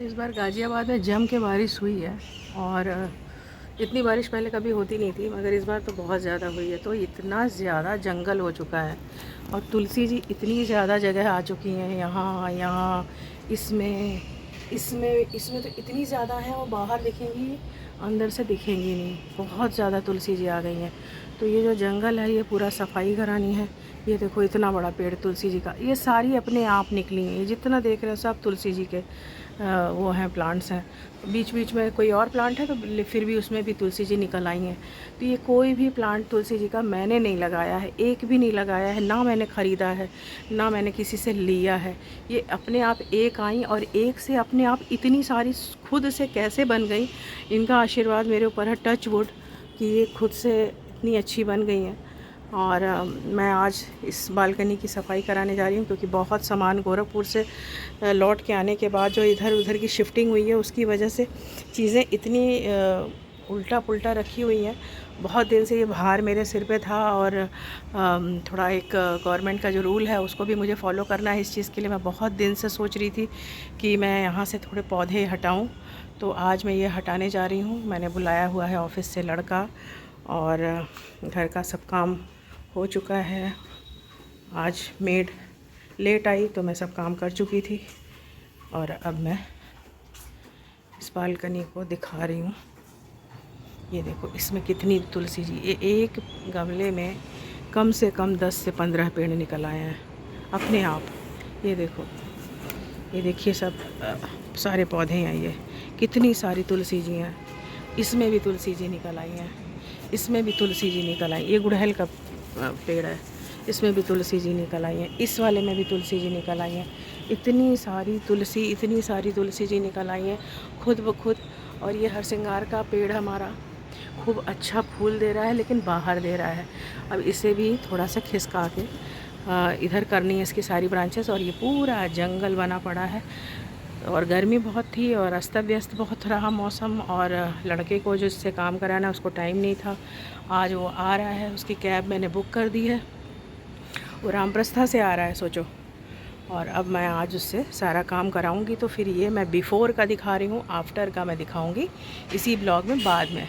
इस बार गाज़ियाबाद में जम के बारिश हुई है और इतनी बारिश पहले कभी होती नहीं थी, मगर इस बार तो बहुत ज़्यादा हुई है। तो इतना ज़्यादा जंगल हो चुका है और तुलसी जी इतनी ज़्यादा जगह आ चुकी हैं। यहाँ यहाँ इसमें इसमें इसमें तो इतनी ज़्यादा है, और बाहर दिखेंगी, अंदर से दिखेंगी नहीं। बहुत ज़्यादा तुलसी जी आ गई हैं। तो ये जो जंगल है ये पूरा सफाई करानी है। ये देखो इतना बड़ा पेड़ तुलसी जी का, ये सारी अपने आप निकली हैं। ये जितना देख रहे हो सब तुलसी जी के वो हैं, प्लांट्स हैं। बीच बीच में कोई और प्लांट है तो फिर भी उसमें भी तुलसी जी निकल आई हैं। तो ये कोई भी प्लांट तुलसी जी का मैंने नहीं लगाया है, एक भी नहीं लगाया है, ना मैंने ख़रीदा है, ना मैंने किसी से लिया है। ये अपने आप एक आई और एक से अपने आप इतनी सारी खुद से कैसे बन गई, इनका आशीर्वाद मेरे ऊपर है, टच वुड, कि ये खुद से इतनी अच्छी बन गई हैं। और मैं आज इस बालकनी की सफाई कराने जा रही हूँ, क्योंकि बहुत सामान गोरखपुर से लौट के आने के बाद जो इधर उधर की शिफ्टिंग हुई है उसकी वजह से चीज़ें इतनी उल्टा पुल्टा रखी हुई हैं। बहुत दिन से ये भार मेरे सिर पे था, और थोड़ा एक गवर्नमेंट का जो रूल है उसको भी मुझे फॉलो करना है। इस चीज़ के लिए मैं बहुत दिन से सोच रही थी कि मैं यहाँ से थोड़े पौधे हटाऊँ, तो आज मैं ये हटाने जा रही हूँ। मैंने बुलाया हुआ है ऑफ़िस से लड़का, और घर का सब काम हो चुका है। आज मेड लेट आई तो मैं सब काम कर चुकी थी, और अब मैं इस बालकनी को दिखा रही हूँ। ये देखो इसमें कितनी तुलसी जी, ये एक गमले में कम से कम 10 से 15 पेड़ निकल आए हैं अपने आप। ये देखो, ये देखिए सब सारे पौधे हैं। ये कितनी सारी तुलसी जी हैं। इसमें भी तुलसी जी निकल आई हैं, इसमें भी तुलसी जी निकल आई। ये गुड़हल का पेड़ है, इसमें भी तुलसी जी निकल आई हैं। इस वाले में भी तुलसी जी निकल आई हैं। इतनी सारी तुलसी, इतनी सारी तुलसी जी निकल आई हैं खुद ब खुद। और ये हरसिंगार का पेड़ हमारा खूब अच्छा फूल दे रहा है, लेकिन बाहर दे रहा है। अब इसे भी थोड़ा सा खिसका के इधर करनी है इसकी सारी ब्रांचेस। और ये पूरा जंगल बना पड़ा है, और गर्मी बहुत थी और अस्त व्यस्त बहुत रहा मौसम। और लड़के को जो इससे काम कराना उसको टाइम नहीं था। आज वो आ रहा है, उसकी कैब मैंने बुक कर दी है, वो रामप्रस्था से आ रहा है, सोचो। और अब मैं आज उससे सारा काम कराऊंगी। तो फिर ये मैं बिफ़ोर का दिखा रही हूँ, आफ्टर का मैं दिखाऊंगी इसी ब्लॉग में बाद में।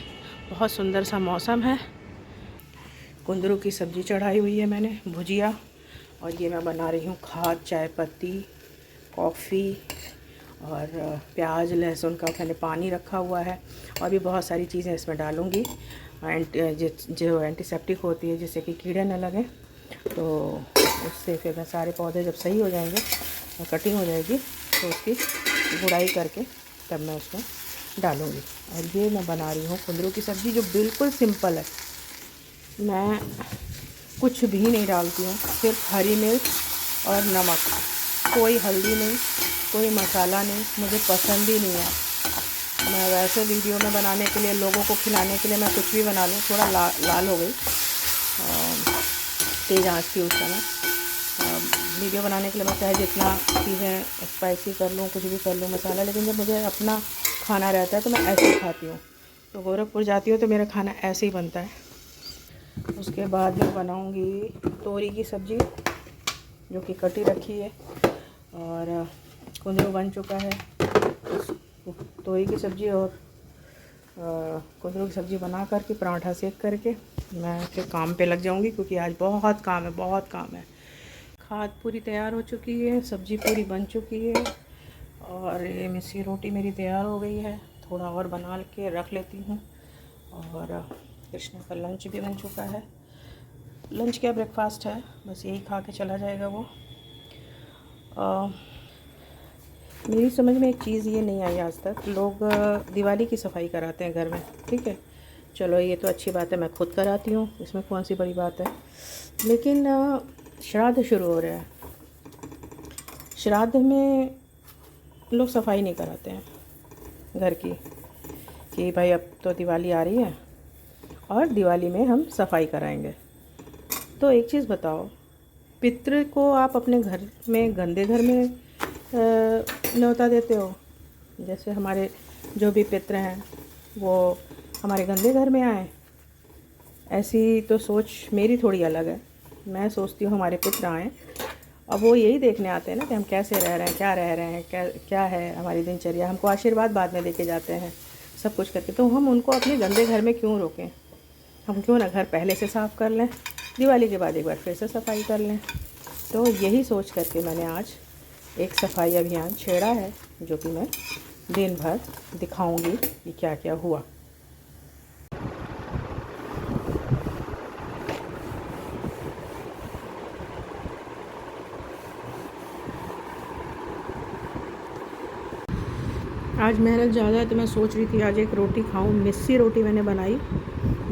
बहुत सुंदर सा मौसम है। कुंदरू की सब्ज़ी चढ़ाई हुई है मैंने, भुजिया, और ये मैं बना रही हूँ खाद, चाय पत्ती, कॉफ़ी, और प्याज लहसुन का मैंने पानी रखा हुआ है। और भी बहुत सारी चीज़ें इसमें डालूँगी, जो एंटीसेप्टिक होती है, जिससे कि कीड़े न लगें। तो उससे फिर मैं सारे पौधे जब सही हो जाएंगे और कटिंग हो जाएगी तो उसकी गुड़ाई करके तब मैं उसमें डालूँगी। और ये मैं बना रही हूँ कुंदरू की सब्ज़ी, जो बिल्कुल सिंपल है। मैं कुछ भी नहीं डालती हूँ, सिर्फ हरी मिर्च और नमक, कोई हल्दी नहीं, कोई मसाला नहीं, मुझे पसंद ही नहीं है। मैं वैसे वीडियो में बनाने के लिए, लोगों को खिलाने के लिए मैं कुछ भी बना लूँ। थोड़ा लाल हो गई, तेज़ आँच थी उस समय। वीडियो बनाने के लिए मैं चाहे जितना चीज़ें स्पाइसी कर लूँ, कुछ भी कर लूँ मसाला, लेकिन जब मुझे अपना खाना रहता है तो मैं ऐसे ही खाती हूँ। तो गोरखपुर जाती हूँ तो मेरा खाना ऐसे ही बनता है। उसके बाद मैं बनाऊँगी तोरी की सब्ज़ी, जो कि कटी रखी है, और कुंदरू बन चुका है। तोरी की सब्ज़ी और कुंदरू की सब्ज़ी बना करके, पराठा सेक करके मैं फिर काम पे लग जाऊंगी, क्योंकि आज बहुत काम है, बहुत काम है। खाद पूरी तैयार हो चुकी है, सब्ज़ी पूरी बन चुकी है, और ये मिस्सी रोटी मेरी तैयार हो गई है। थोड़ा और बना के रख लेती हूँ। और कृष्णा का लंच भी बन चुका है। लंच क्या, ब्रेकफास्ट है, बस यही खा के चला जाएगा वो। मेरी समझ में एक चीज़ ये नहीं आई आज तक, लोग दिवाली की सफाई कराते हैं घर में, ठीक है, चलो ये तो अच्छी बात है, मैं खुद कराती हूँ, इसमें कौन सी बड़ी बात है। लेकिन श्राद्ध शुरू हो रहा है, श्राद्ध में लोग सफाई नहीं कराते हैं घर की, कि भाई अब तो दिवाली आ रही है और दिवाली में हम सफाई कराएंगे। तो एक चीज़ बताओ, पितृ को आप अपने घर में, गंदे घर में न्योता देते हो? जैसे हमारे जो भी पितृ हैं वो हमारे गंदे घर में आए, ऐसी तो सोच मेरी थोड़ी अलग है। मैं सोचती हूँ हमारे पितृ आएँ अब वो यही देखने आते हैं ना कि हम कैसे रह रहे हैं, क्या रह रहे हैं, क्या क्या है हमारी दिनचर्या। हमको आशीर्वाद बाद में देके जाते हैं सब कुछ करके, तो हम उनको अपने गंदे घर में क्यों रोकें। हम क्यों ना घर पहले से साफ़ कर लें, दिवाली के बाद एक बार फिर से सफाई कर लें। तो यही सोच करके मैंने आज एक सफाई अभियान छेड़ा है, जो कि मैं दिन भर दिखाऊंगी कि क्या क्या हुआ। आज मेहनत ज़्यादा है तो मैं सोच रही थी आज एक रोटी खाऊं। मिस्सी रोटी मैंने बनाई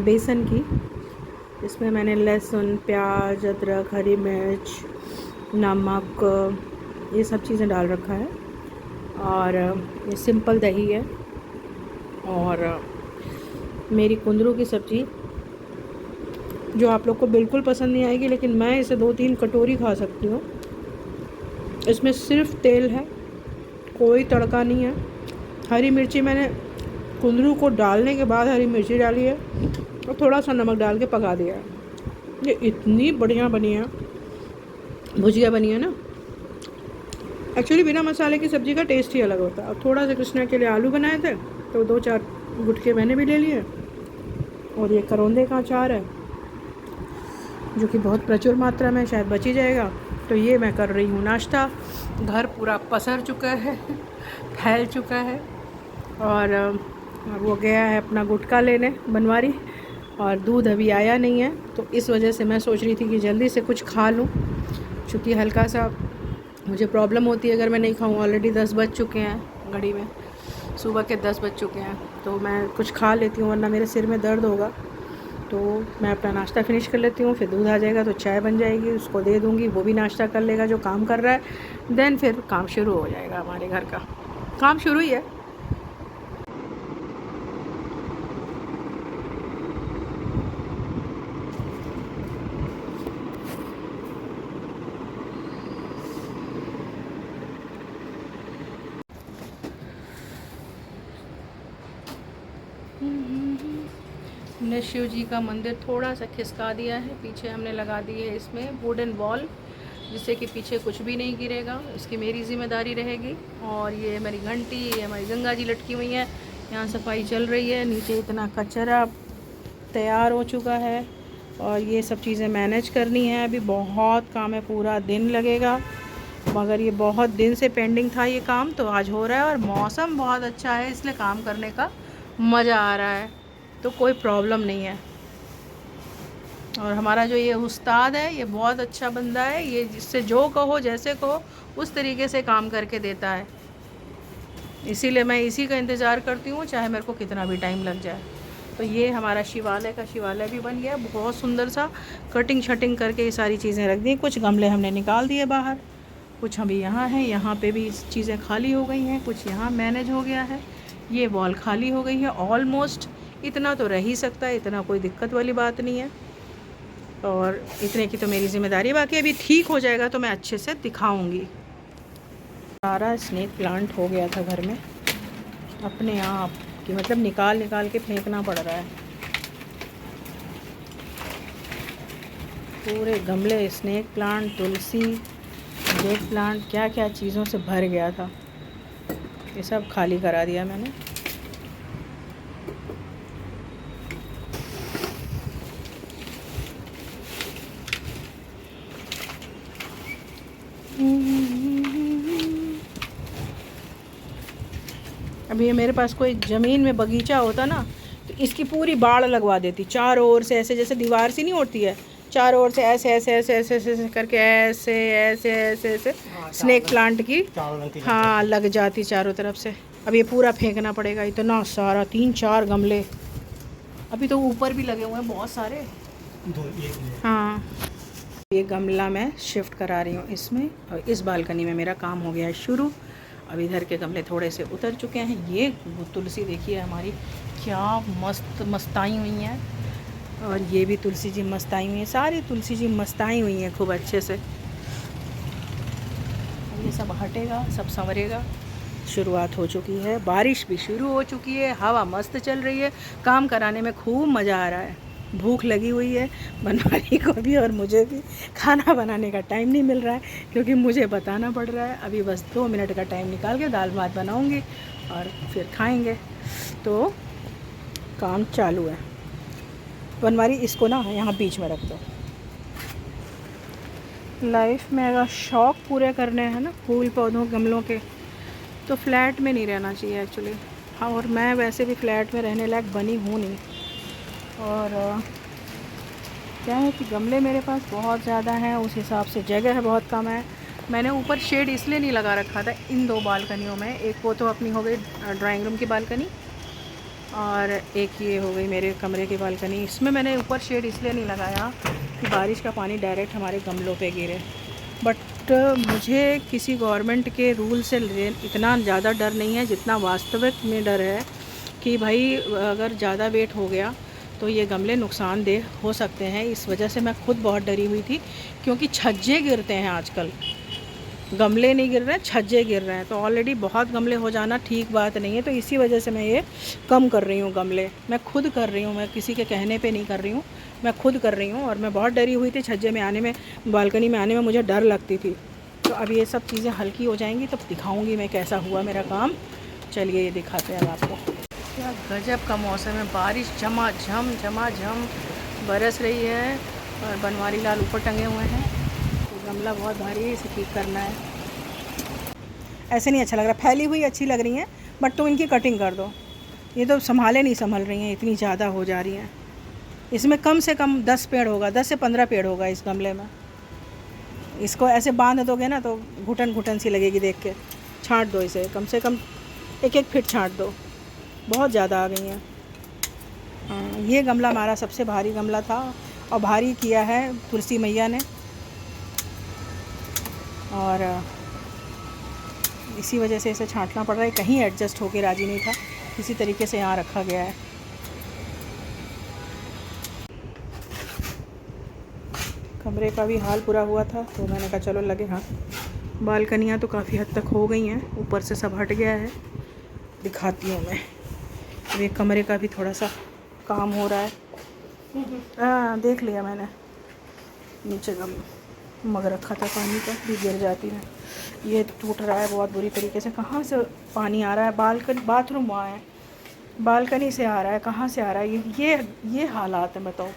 बेसन की। इसमें मैंने लहसुन, प्याज, अदरक, हरी मिर्च, नमक, ये सब चीज़ें डाल रखा है। और ये सिंपल दही है। और मेरी कुंदरू की सब्ज़ी, जो आप लोग को बिल्कुल पसंद नहीं आएगी, लेकिन मैं इसे 2-3 कटोरी खा सकती हूँ। इसमें सिर्फ तेल है, कोई तड़का नहीं है। हरी मिर्ची मैंने कुंदरू को डालने के बाद हरी मिर्ची डाली है और थोड़ा सा नमक डाल के पका दिया है। ये इतनी बढ़िया बनी है, भुजिया बनी है ना। एक्चुअली बिना मसाले की सब्ज़ी का टेस्ट ही अलग होता है। और थोड़ा सा कृष्णा के लिए आलू बनाए थे तो 2-4 गुटके मैंने भी ले लिए। और ये करौंदे का अचार है, जो कि बहुत प्रचुर मात्रा में शायद बच ही जाएगा। तो ये मैं कर रही हूँ नाश्ता। घर पूरा पसर चुका है, फैल चुका है। और वो गया है अपना गुटखा लेने, बनवारी, और दूध अभी आया नहीं है। तो इस वजह से मैं सोच रही थी कि जल्दी से कुछ खा लूँ, क्योंकि हल्का सा मुझे प्रॉब्लम होती है अगर मैं नहीं खाऊँ। ऑलरेडी 10 बज चुके हैं घड़ी में, सुबह के 10 बज चुके हैं। तो मैं कुछ खा लेती हूँ वरना मेरे सिर में दर्द होगा। तो मैं अपना नाश्ता फिनिश कर लेती हूँ, फिर दूध आ जाएगा तो चाय बन जाएगी, उसको दे दूँगी, वो भी नाश्ता कर लेगा जो काम कर रहा है। देन फिर काम शुरू हो जाएगा। हमारे घर का काम शुरू ही है। हमने शिव जी का मंदिर थोड़ा सा खिसका दिया है। पीछे हमने लगा दी है इसमें वुडन वॉल, जिससे कि पीछे कुछ भी नहीं गिरेगा। इसकी मेरी ज़िम्मेदारी रहेगी। और ये हमारी घंटी, ये हमारी गंगा जी लटकी हुई है। यहाँ सफाई चल रही है। नीचे इतना कचरा तैयार हो चुका है और ये सब चीज़ें मैनेज करनी है। अभी बहुत काम है, पूरा दिन लगेगा, मगर ये बहुत दिन से पेंडिंग था ये काम, तो आज हो रहा है। और मौसम बहुत अच्छा है, इसलिए काम करने का मज़ा आ रहा है, तो कोई प्रॉब्लम नहीं है। और हमारा जो ये उस्ताद है, ये बहुत अच्छा बंदा है। ये जिससे जो कहो, जैसे कहो, उस तरीके से काम करके देता है। इसीलिए मैं इसी का इंतज़ार करती हूँ, चाहे मेरे को कितना भी टाइम लग जाए। तो ये हमारा शिवालय का शिवालय भी बन गया, बहुत सुंदर सा। कटिंग शटिंग करके ये सारी चीज़ें रख दी। कुछ गमले हमने निकाल दिए बाहर, कुछ अभी यहाँ हैं। यहाँ पे भी चीज़ें खाली हो गई हैं, कुछ यहाँ मैनेज हो गया है। ये वॉल खाली हो गई है ऑलमोस्ट। इतना तो रह ही सकता है, इतना कोई दिक्कत वाली बात नहीं है। और इतने की तो मेरी ज़िम्मेदारी, बाकी अभी ठीक हो जाएगा तो मैं अच्छे से दिखाऊंगी। सारा स्नेक प्लांट हो गया था घर में अपने आप कि मतलब निकाल निकाल के फेंकना पड़ रहा है। पूरे गमले स्नेक प्लांट, तुलसी, जेड प्लांट, क्या क्या चीज़ों से भर गया था। ये सब खाली करा दिया मैंने। अभी ये मेरे पास कोई ज़मीन में बगीचा होता ना, तो इसकी पूरी बाड़ लगवा देती चारों ओर से। ऐसे जैसे दीवार सी नहीं होती है, चारों ओर से ऐसे ऐसे ऐसे ऐसे ऐसे ऐसे करके ऐसे ऐसे ऐसे ऐसे स्नेक प्लांट की, हाँ, लग जाती चारों तरफ से। अब ये पूरा फेंकना पड़ेगा, इतना सारा, 3-4 गमले। अभी तो ऊपर भी लगे हुए हैं बहुत सारे। हाँ, ये गमला मैं शिफ्ट करा रही हूँ इसमें, और इस बालकनी में मेरा काम हो गया है शुरू। अब इधर के गमले थोड़े से उतर चुके हैं। ये तुलसी देखिए हमारी क्या मस्त मस्ताई हुई हैं, और ये भी तुलसी जी मस्ताई हुई हैं। सारी तुलसी जी मस्ताई हुई हैं खूब अच्छे से। ये सब हटेगा, सब संवरेगा। शुरुआत हो चुकी है, बारिश भी शुरू हो चुकी है, हवा मस्त चल रही है, काम कराने में खूब मज़ा आ रहा है। भूख लगी हुई है बनवारी को भी और मुझे भी। खाना बनाने का टाइम नहीं मिल रहा है क्योंकि मुझे बताना पड़ रहा है। अभी बस 2 मिनट का टाइम निकाल के दाल भात बनाऊंगी और फिर खाएंगे। तो काम चालू है। बनवारी इसको ना यहाँ बीच में रख दो। लाइफ में अगर शौक़ पूरे करने हैं ना फूल पौधों गमलों के, तो फ्लैट में नहीं रहना चाहिए एक्चुअली। हाँ, और मैं वैसे भी फ्लैट में रहने लायक बनी हूँ नहीं। और क्या है कि गमले मेरे पास बहुत ज़्यादा हैं, उस हिसाब से जगह है बहुत कम है। मैंने ऊपर शेड इसलिए नहीं लगा रखा था इन 2 बालकनियों में। एक वो तो अपनी हो गई ड्राइंग रूम की बालकनी और एक ये हो गई मेरे कमरे की बालकनी। इसमें मैंने ऊपर शेड इसलिए नहीं लगाया कि बारिश का पानी डायरेक्ट हमारे गमलों पे गिरे। बट मुझे किसी गवर्नमेंट के रूल से इतना ज़्यादा डर नहीं है जितना वास्तविक में डर है कि भाई अगर ज़्यादा वेट हो गया तो ये गमले नुकसानदेह हो सकते हैं। इस वजह से मैं खुद बहुत डरी हुई थी क्योंकि छज्जे गिरते हैं आजकल। गमले नहीं गिर रहे हैं, छज्जे गिर रहे हैं। तो ऑलरेडी बहुत गमले हो जाना ठीक बात नहीं है। तो इसी वजह से मैं ये कम कर रही हूँ गमले। मैं खुद कर रही हूँ, मैं किसी के कहने पे नहीं कर रही हूँ, मैं खुद कर रही हूँ। और मैं बहुत डरी हुई थी छज्जे में आने में, बालकनी में आने में मुझे डर लगती थी। तो अब ये सब चीज़ें हल्की हो जाएंगी तब दिखाऊँगी मैं कैसा हुआ मेरा काम। चलिए ये दिखाते हैं आपको। क्या गजब का मौसम है, बारिश झमाझम बरस रही है और बनवारी लाल ऊपर टंगे हुए हैं। तो गमला बहुत भारी है, इसे ठीक करना है। ऐसे नहीं अच्छा लग रहा, फैली हुई अच्छी लग रही हैं बट तुम इनकी कटिंग कर दो। ये तो नहीं संभल रही हैं, इतनी ज़्यादा हो जा रही हैं। इसमें कम से कम 10 पेड़ होगा, 10 से 15 पेड़ होगा इस गमले में। इसको ऐसे बांध दोगे ना तो घुटन सी लगेगी देख के। छांट दो इसे, कम से कम 1-1 फीट छांट दो, बहुत ज़्यादा आ गई हैं। हाँ, ये गमला हमारा सबसे भारी गमला था और भारी किया है तुलसी मैया ने। और इसी वजह से इसे छांटना पड़ रहा है, कहीं एडजस्ट होके राजी नहीं था, इसी तरीके से यहाँ रखा गया है। कमरे का भी हाल पूरा हुआ था तो मैंने कहा चलो लगे हाथ। बालकनियाँ तो काफ़ी हद तक हो गई हैं, ऊपर से सब हट गया है, दिखाती हूँ मैं। ये कमरे का भी थोड़ा सा काम हो रहा है। हाँ देख लिया मैंने, नीचे का मग रखा था पानी का, भी गिर जाती है। ये टूट रहा है बहुत बुरी तरीके से। कहाँ से पानी आ रहा है? बालकनी, बाथरूम वहाँ है, बालकनी से आ रहा है। कहाँ से आ रहा है? ये हालात हैं, बताओ।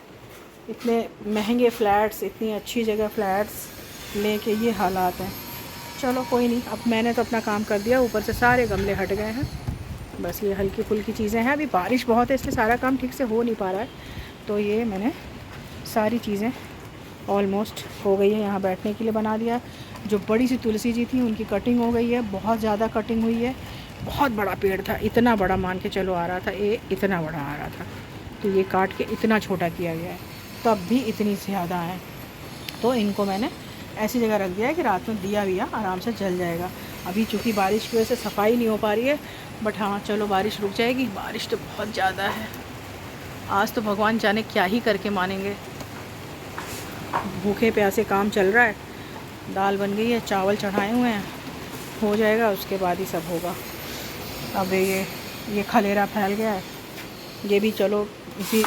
इतने महंगे फ़्लैट्स, इतनी अच्छी जगह फ़्लैट्स लेके ये हालात हैं। चलो कोई नहीं, अब मैंने तो अपना काम कर दिया। ऊपर से सारे गमले हट गए हैं, बस ये हल्की फुल्की चीज़ें हैं। अभी बारिश बहुत है इसलिए सारा काम ठीक से हो नहीं पा रहा है। तो ये मैंने सारी चीज़ें ऑलमोस्ट हो गई है, यहाँ बैठने के लिए बना दिया। जो बड़ी सी तुलसी जी थी उनकी कटिंग हो गई है, बहुत ज़्यादा कटिंग हुई है। बहुत बड़ा पेड़ था, इतना बड़ा मान के चलो आ रहा था, ये इतना बड़ा आ रहा था, तो ये काट के इतना छोटा किया गया है, तब भी इतनी ज़्यादा है। तो इनको मैंने ऐसी जगह रख दिया है कि रात में दिया विया आराम से जल जाएगा। अभी चूँकि बारिश की वजह से सफाई नहीं हो पा रही है, बट हाँ चलो बारिश रुक जाएगी। बारिश तो बहुत ज़्यादा है, आज तो भगवान जाने क्या ही करके मानेंगे। भूखे प्यासे काम चल रहा है। दाल बन गई है, चावल चढ़ाए हुए हैं, हो जाएगा उसके बाद ही सब होगा। अब ये खलेरा फैल गया है, ये भी चलो इसी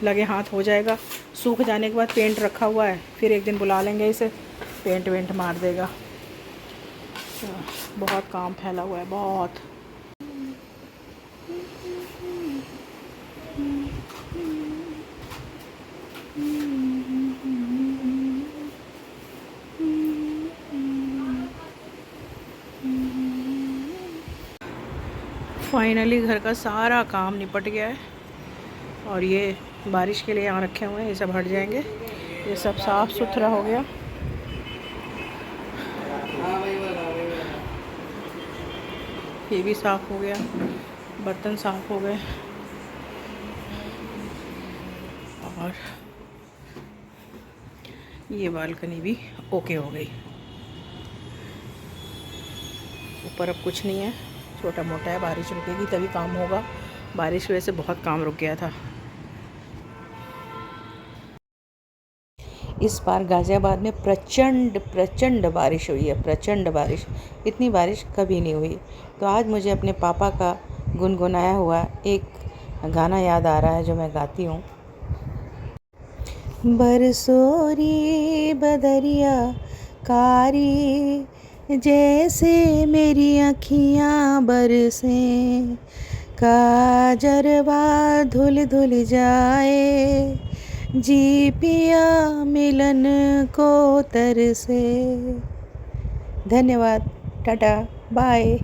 लगे हाथ हो जाएगा। सूख जाने के बाद पेंट रखा हुआ है, फिर एक दिन बुला लेंगे इसे, पेंट वेंट मार देगा। बहुत काम फैला हुआ है, बहुत। फाइनली घर का सारा काम निपट गया है और ये बारिश के लिए यहाँ रखे हुए हैं, ये सब हट जाएंगे। ये सब साफ़ सुथरा हो गया। ये भी साफ़ हो गया, बर्तन साफ़ हो गए और ये बालकनी भी ओके हो गई। ऊपर अब कुछ नहीं है, छोटा मोटा है। बारिश रुकेगी तभी काम होगा, बारिश की वजह से बहुत काम रुक गया था। इस बार गाज़ियाबाद में प्रचंड बारिश हुई है, प्रचंड बारिश। इतनी बारिश कभी नहीं हुई। तो आज मुझे अपने पापा का गुनगुनाया हुआ एक गाना याद आ रहा है जो मैं गाती हूँ। बरसोरी बदरिया कारी, जैसे मेरी अखियाँ बरसें, काजरवा धुल धुल जाए, जी पिया मिलन को तरसे। धन्यवाद, टाटा, बाय।